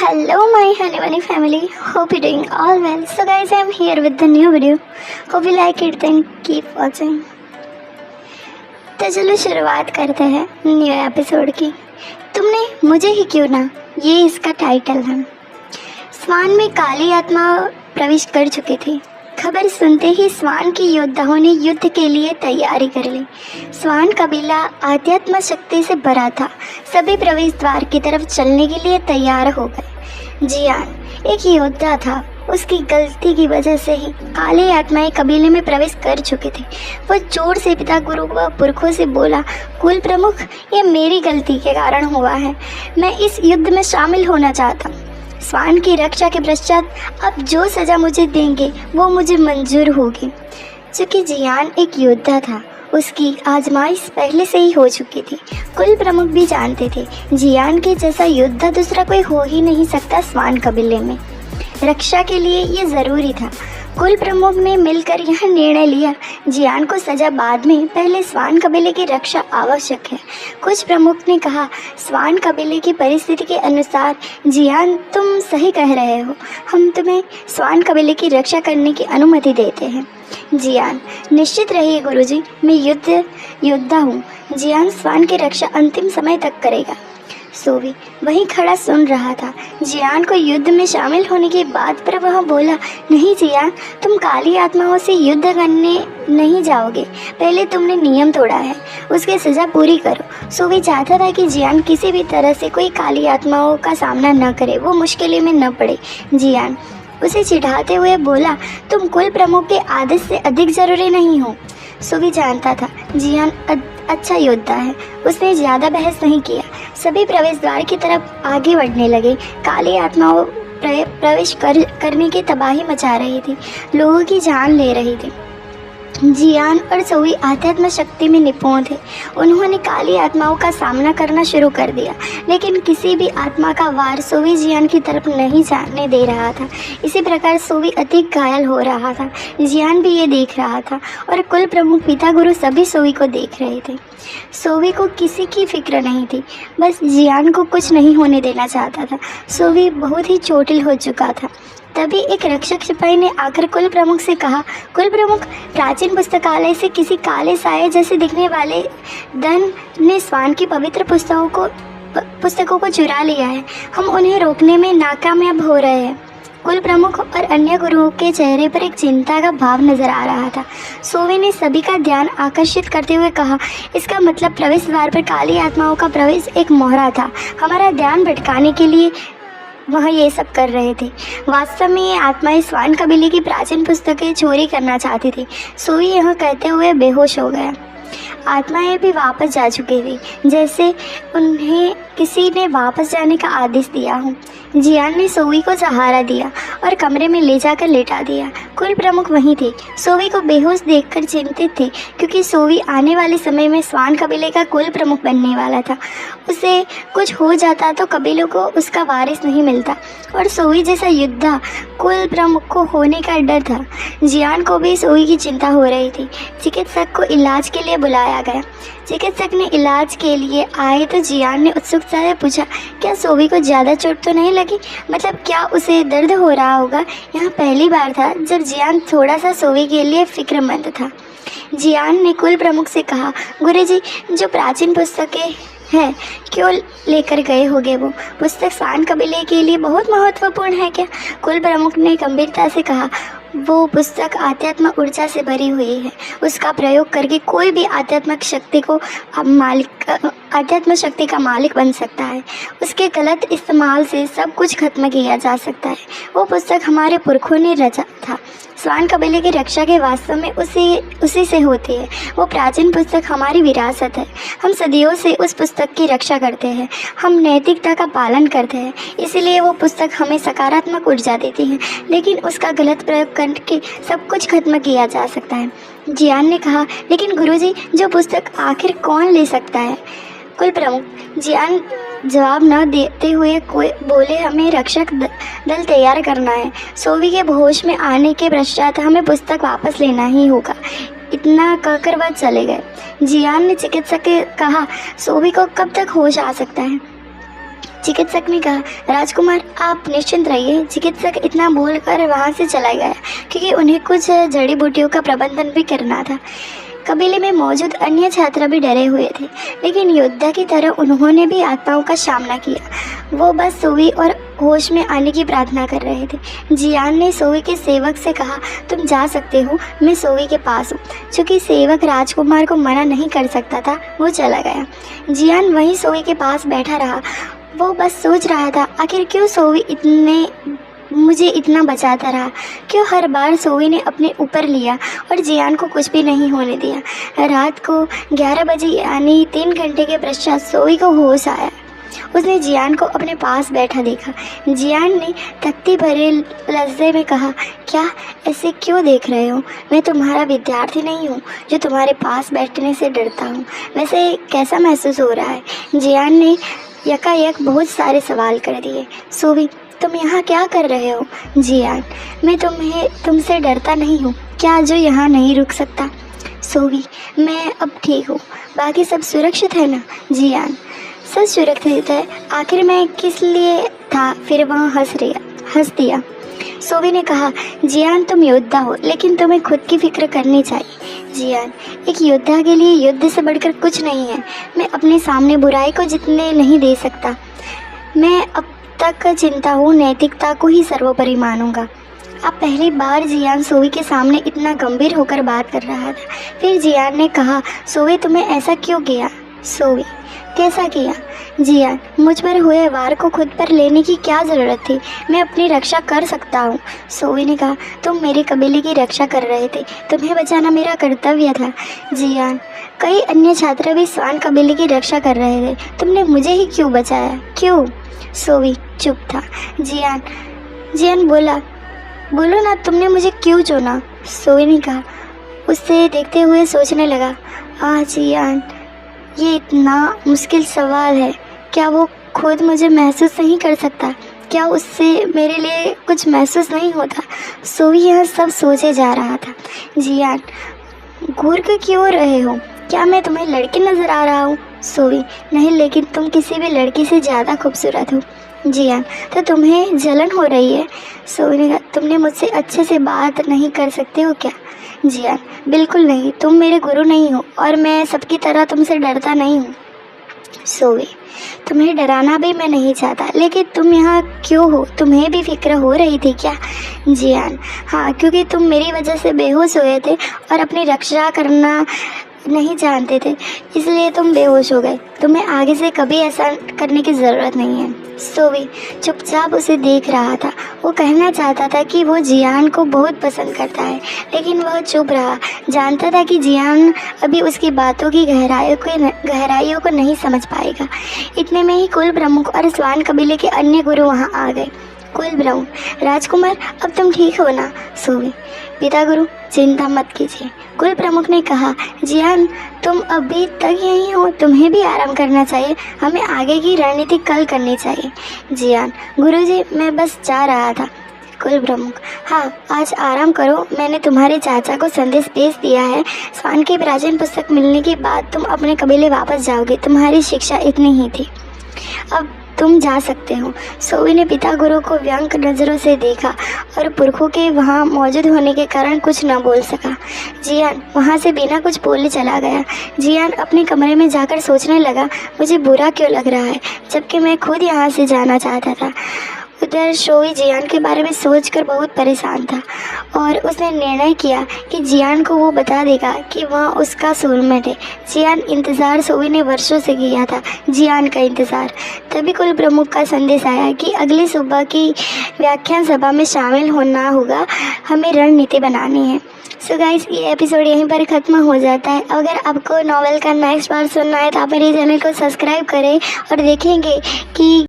Hello my honey bunny family, hope you're doing all well. So guys, I'm here with the new video. Hope you like it, then keep watching. तो चलो शुरुआत करते हैं new episode की। तुमने मुझे ही क्यों ना, ये इसका टाइटल है। स्वान में काली आत्मा प्रवेश कर चुकी थी। खबर सुनते ही स्वान की योद्धाओं ने युद्ध के लिए तैयारी कर ली। स्वान कबीला आध्यात्म शक्ति से भरा था। सभी प्रवेश द्वार की तरफ चलने के लिए तैयार हो गए। जियान एक योद्धा था। उसकी गलती की वजह से ही काली आत्माएं कबीले में प्रवेश कर चुकी थी। वो जोर से पिता गुरु व पुरखों से बोला, कुल प्रमुख, ये मेरी गलती के कारण हुआ है। मैं इस युद्ध में शामिल होना चाहता हूँ। स्वान की रक्षा के पश्चात अब जो सज़ा मुझे देंगे वो मुझे मंजूर होगी। चूँकि जियान एक योद्धा था, उसकी आजमाइश पहले से ही हो चुकी थी। कुल प्रमुख भी जानते थे जियान के जैसा योद्धा दूसरा कोई हो ही नहीं सकता। स्वान कबीले में रक्षा के लिए ये ज़रूरी था। कुल प्रमुख ने मिलकर यह निर्णय लिया, जियान को सज़ा बाद में, पहले स्वान कबीले की रक्षा आवश्यक है। कुछ प्रमुख ने कहा, स्वान कबीले की परिस्थिति के अनुसार जियान तुम सही कह रहे हो, हम तुम्हें स्वान कबीले की रक्षा करने की अनुमति देते हैं। जियान, निश्चित रहिए गुरुजी, मैं योद्धा हूँ। जियान स्वान की रक्षा अंतिम समय तक करेगा। सोवी वहीं खड़ा सुन रहा था। जियान को युद्ध में शामिल होने की बात पर वह बोला, नहीं जियान, तुम काली आत्माओं से युद्ध करने नहीं जाओगे। पहले तुमने नियम तोड़ा है, उसकी सज़ा पूरी करो। सोवी चाहता था कि जियान किसी भी तरह से कोई काली आत्माओं का सामना न करे, वो मुश्किल में न पड़े। जियान उसे चिढ़ाते हुए बोला, तुम कुल प्रमुख के आदेश से अधिक ज़रूरी नहीं हो। सोवी जानता था जियान अच्छा योद्धा है। उसने ज़्यादा बहस नहीं किया। सभी प्रवेश द्वार की तरफ आगे बढ़ने लगे। काली आत्माओं प्रवेश करने की तबाही मचा रही थी, लोगों की जान ले रही थी। जियान और सोवी आध्यात्म शक्ति में निपुण थे। उन्होंने काली आत्माओं का सामना करना शुरू कर दिया, लेकिन किसी भी आत्मा का वार सोवी जियान की तरफ नहीं जाने दे रहा था। इसी प्रकार सोवी अधिक घायल हो रहा था। जियान भी ये देख रहा था और कुल प्रमुख पिता गुरु सभी सोवी को देख रहे थे। सोवी को किसी की फिक्र नहीं थी, बस जियान को कुछ नहीं होने देना चाहता था। सोवी बहुत ही चोटिल हो चुका था। तभी एक रक्षक सिपाही ने आकर कुल प्रमुख से कहा, कुल प्रमुख, प्राचीन पुस्तकालय से किसी काले साये जैसे दिखने वाले दन ने स्वान की पवित्र पुस्तकों को चुरा लिया है। हम उन्हें रोकने में नाकामयाब हो रहे हैं। कुल प्रमुख और अन्य गुरुओं के चेहरे पर एक चिंता का भाव नजर आ रहा था। सोवी ने सभी का ध्यान आकर्षित करते हुए कहा, इसका मतलब प्रवेश द्वार पर काली आत्माओं का प्रवेश एक मोहरा था। हमारा ध्यान भटकाने के लिए वह ये सब कर रहे थे। वास्तव में ये आत्माएं स्वान कबीले की प्राचीन पुस्तकें चोरी करना चाहती थी। सोवी यह कहते हुए बेहोश हो गया। आत्माएं भी वापस जा चुकी थी, जैसे उन्हें किसी ने वापस जाने का आदेश दिया हो। जियान ने सोवी को सहारा दिया और कमरे में ले जाकर लेटा दिया। कुल प्रमुख वहीं थे। सोवी को बेहोश देखकर चिंतित थे, क्योंकि सोवी आने वाले समय में स्वान कबीले का कुल प्रमुख बनने वाला था। उसे कुछ हो जाता तो कबीलों को उसका वारिस नहीं मिलता, और सोवी जैसा योद्धा कुल प्रमुख को होने का डर था। जियान को भी सोवी की चिंता हो रही थी। चिकित्सक को इलाज के लिए बुलाया गया। चिकित्सक ने इलाज के लिए आए तो जियान ने उत्सुकता से पूछा, क्या सोवी को ज़्यादा चोट तो नहीं लगी? मतलब क्या उसे दर्द हो रहा होगा? यह पहली बार था जब जियान थोड़ा सा सोवी के लिए फिक्रमंद था। जियान ने कुल प्रमुख से कहा, गुरुजी, जो प्राचीन पुस्तकें है क्यों लेकर गए होगे? वो पुस्तक स्वान कबीले के लिए बहुत महत्वपूर्ण है क्या? कुल प्रमुख ने गंभीरता से कहा, वो पुस्तक आध्यात्म ऊर्जा से भरी हुई है। उसका प्रयोग करके कोई भी आध्यात्म शक्ति का मालिक बन सकता है। उसके गलत इस्तेमाल से सब कुछ खत्म किया जा सकता है। वो पुस्तक हमारे पुरखों ने रचा था। स्वान कबीले की रक्षा के वास्तव में उसी से होती है। वो प्राचीन पुस्तक हमारी विरासत है। हम सदियों से उस पुस्तक की रक्षा करते हैं। हम नैतिकता का पालन करते हैं, इसलिए वो पुस्तक हमें सकारात्मक ऊर्जा देती है, लेकिन उसका गलत प्रयोग करके सब कुछ खत्म किया जा सकता है। जियान ने कहा, लेकिन गुरुजी, जो पुस्तक आखिर कौन ले सकता है? कुल प्रमुख जियान जवाब न देते हुए बोले, हमें रक्षक दल तैयार करना है। सोवी के होश में आने के पश्चात हमें पुस्तक वापस लेना ही होगा। इतना कहकर वह चले गए। जियान ने चिकित्सक से कहा, सोवी को कब तक होश आ सकता है? चिकित्सक ने कहा, राजकुमार आप निश्चिंत रहिए। चिकित्सक इतना बोलकर वहाँ से चला गया क्योंकि उन्हें कुछ जड़ी बूटियों का प्रबंधन भी करना था। कबीले में मौजूद अन्य छात्र भी डरे हुए थे, लेकिन योद्धा की तरह उन्होंने भी आत्माओं का सामना किया। वो बस सोवी और होश में आने की प्रार्थना कर रहे थे। जियान ने सोवी के सेवक से कहा, तुम जा सकते हो, मैं सोवी के पास हूँ। चूँकि सेवक राजकुमार को मना नहीं कर सकता था, वो चला गया। जियान वहीं सोवी के पास बैठा रहा। वो बस सोच रहा था, आखिर क्यों सोवी मुझे इतना बचाता रहा, क्यों हर बार सोवी ने अपने ऊपर लिया और जियान को कुछ भी नहीं होने दिया। रात को 11 बजे यानी 3 घंटे के पश्चात सोवी को होश आया। उसने जियान को अपने पास बैठा देखा। जियान ने तख्ती भरे लहजे में कहा, क्या ऐसे क्यों देख रहे हो? मैं तुम्हारा विद्यार्थी नहीं हूँ जो तुम्हारे पास बैठने से डरता हूँ। वैसे कैसा महसूस हो रहा है? जियान ने यकायक बहुत सारे सवाल कर दिए। सोवी, तुम यहाँ क्या कर रहे हो? जियान, मैं तुमसे डरता नहीं हूँ क्या जो यहाँ नहीं रुक सकता? सोवी, मैं अब ठीक हूँ, बाकी सब सुरक्षित है ना? जियान, सब सुरक्षित है। आखिर मैं किस लिए था? फिर वहाँ हंस दिया। सोवी ने कहा, जियान तुम योद्धा हो, लेकिन तुम्हें खुद की फिक्र करनी चाहिए। जियान, एक योद्धा के लिए युद्ध से बढ़कर कुछ नहीं है। मैं अपने सामने बुराई को जीतने नहीं दे सकता। मैं अब तक चिंता हूँ, नैतिकता को ही सर्वोपरि मानूंगा। अब पहली बार जियान सोवी के सामने इतना गंभीर होकर बात कर रहा था। फिर जियान ने कहा, सोवी तुम्हें ऐसा क्यों किया? सोवी, कैसा किया? जियान, मुझ पर हुए वार को खुद पर लेने की क्या ज़रूरत थी? मैं अपनी रक्षा कर सकता हूँ। सोवी ने कहा, तुम मेरे कबीले की रक्षा कर रहे थे, तुम्हें बचाना मेरा कर्तव्य था। जियान, कई अन्य छात्र भी स्वान कबीले की रक्षा कर रहे थे, तुमने मुझे ही क्यों बचाया? क्यों? सोवी चुप था। जियान बोलो ना, तुमने मुझे क्यों चुना? सोवी ने कहा। उससे देखते हुए सोचने लगा, जियान, ये इतना मुश्किल सवाल है। क्या वो खुद मुझे महसूस नहीं कर सकता? क्या उससे मेरे लिए कुछ महसूस नहीं होता? सोवी यह सब सोचे जा रहा था। जियान, घूर के क्यों रहे हो? क्या मैं तुम्हें लड़की नज़र आ रहा हूँ? सोवी, नहीं, लेकिन तुम किसी भी लड़की से ज़्यादा खूबसूरत हो। जियान, तो तुम्हें जलन हो रही है? सोवी ने कहा, तुमने मुझसे अच्छे से बात नहीं कर सकते हो क्या? जियान, बिल्कुल नहीं, तुम मेरे गुरु नहीं हो और मैं सबकी तरह तुमसे डरता नहीं हूँ। सोवी, तुम्हें डराना भी मैं नहीं चाहता, लेकिन तुम यहाँ क्यों हो? तुम्हें भी फिक्र हो रही थी क्या? जियान, हाँ, क्योंकि तुम मेरी वजह से बेहोश हुए थे और अपनी रक्षा करना नहीं जानते थे, इसलिए तुम बेहोश हो गए। तुम्हें आगे से कभी ऐसा करने की ज़रूरत नहीं है। सोवी चुपचाप उसे देख रहा था। वो कहना चाहता था कि वो जियान को बहुत पसंद करता है, लेकिन वह चुप रहा। जानता था कि जियान अभी उसकी बातों की गहराइयों को नहीं समझ पाएगा। इतने में ही कुल प्रमुख और स्वान कबीले के अन्य गुरु वहाँ आ गए। कुल प्रमुख, राजकुमार, अब तुम ठीक हो ना? सोवी, पिता गुरु, चिंता मत कीजिए। कुल प्रमुख ने कहा, जियान, तुम अभी तक यहीं हो, तुम्हें भी आराम करना चाहिए। हमें आगे की रणनीति कल करनी चाहिए। जियान, गुरुजी, मैं बस जा रहा था। कुल प्रमुख, हाँ, आज आराम करो। मैंने तुम्हारे चाचा को संदेश भेज दिया है। स्वान की प्राचीन पुस्तक मिलने के बाद तुम अपने कबीले वापस जाओगे। तुम्हारी शिक्षा इतनी ही थी, अब तुम जा सकते हो। सोवी ने पिता गुरु को व्यंग नज़रों से देखा और पुरखों के वहाँ मौजूद होने के कारण कुछ न बोल सका। जियान वहाँ से बिना कुछ बोले चला गया। जियान अपने कमरे में जाकर सोचने लगा, मुझे बुरा क्यों लग रहा है, जबकि मैं खुद यहाँ से जाना चाहता था। उधर सोवी जियान के बारे में सोचकर बहुत परेशान था और उसने निर्णय किया कि जियान को वो बता देगा कि वह उसका सोलमेट है। जियान इंतज़ार सोवी ने वर्षों से किया था, जियान का इंतज़ार। तभी कुल प्रमुख का संदेश आया कि अगली सुबह की व्याख्यान सभा में शामिल होना होगा, हमें रणनीति बनानी है। सो गाइस, ये एपिसोड यहीं पर ख़त्म हो जाता है। अगर आपको नॉवेल का नेक्स्ट पार्ट सुनना है तो आप मेरे चैनल को सब्सक्राइब करें और देखेंगे कि